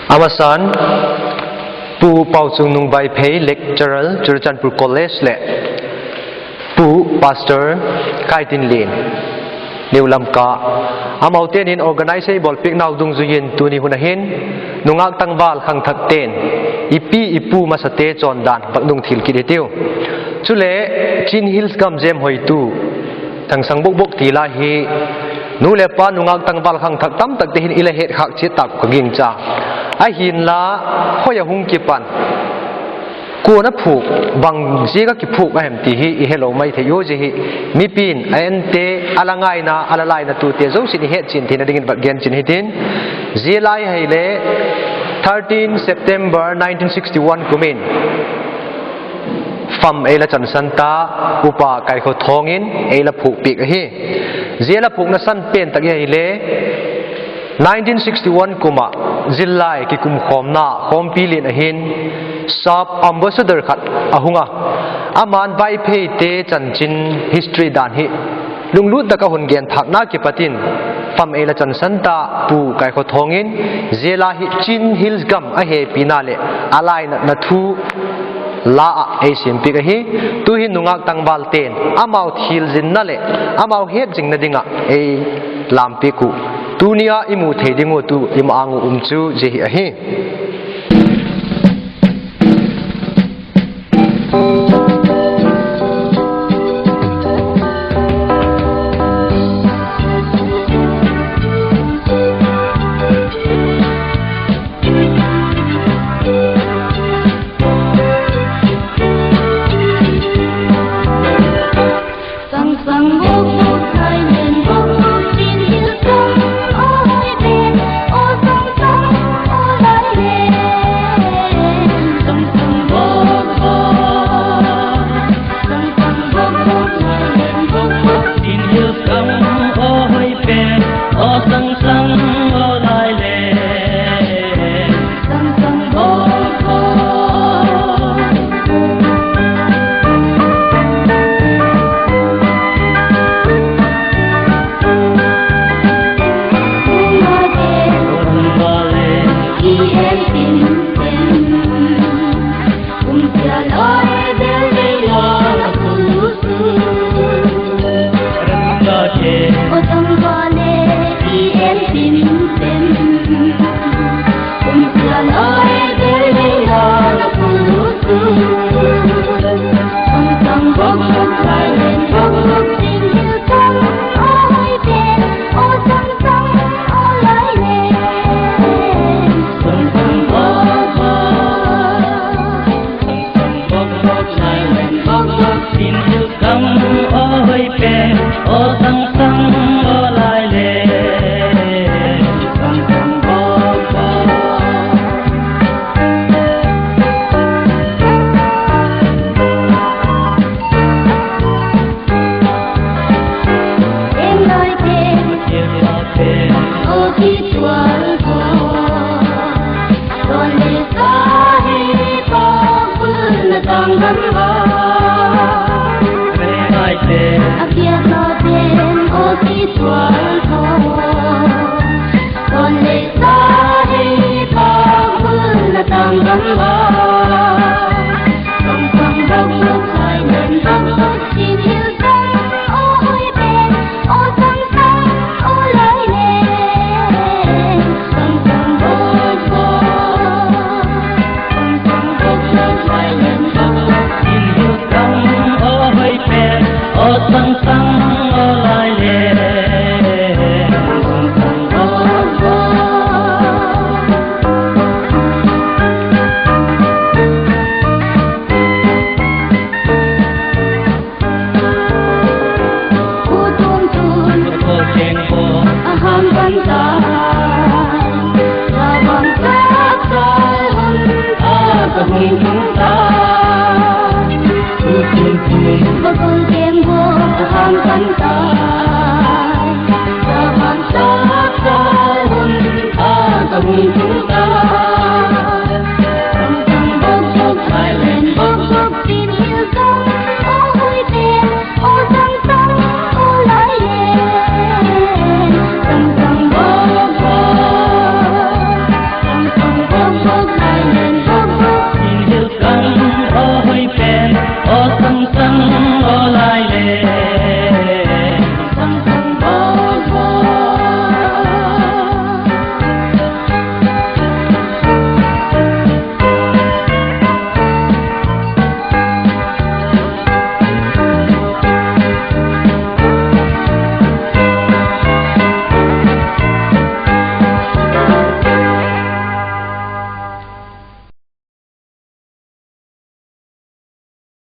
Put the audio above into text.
Amasan pu pau chung nung bai phei lecturer Churachandpur College le pu pastor Kaitin Lin Neulam ka amauten in organize bol pik naw dung zuyin tuni hunahin nungak tangwal khang thak ten ipi ipu masate chon dan baknung thil kidetiu chule Chin Hills gam jem hoitu thang sangbok bok tila hi nu le pa nungak tangwal khang thak tam tak te hin ila het khak che tak ko ging cha a hin la khoya hung ki pan ko na phuk bang je ga ki phuk a hem ti hi i hello mai the yo je hi mi pin ante alangai na alalai na tu te zo sin he chin thina dingin bat gen chin hitin je lai hai le 13 September 1961 kumin fam ela chan santa upa kai kho thongin ela phuk pik hi je la phuk na san pen tak hi le 1961 kuma zillai ki kum khomna khompi lin ahin sub ambassador khat ahunga aman bai phei te chanchin history dan hi lunglut da ka hun gen thakna ki patin fam ela chan santa pu kai kho thongin zela hi Chin Hills gam a he pinale alai na thu la a asian pi ka hi tu hi nungak tangwal ten amau thil jin na le amau het jing na dinga e lam pi ku tunia imu thedingo tu imangu umchu je hi a hi Hãy subscribe cho kênh Ghiền Mì Gõ để không bỏ lỡ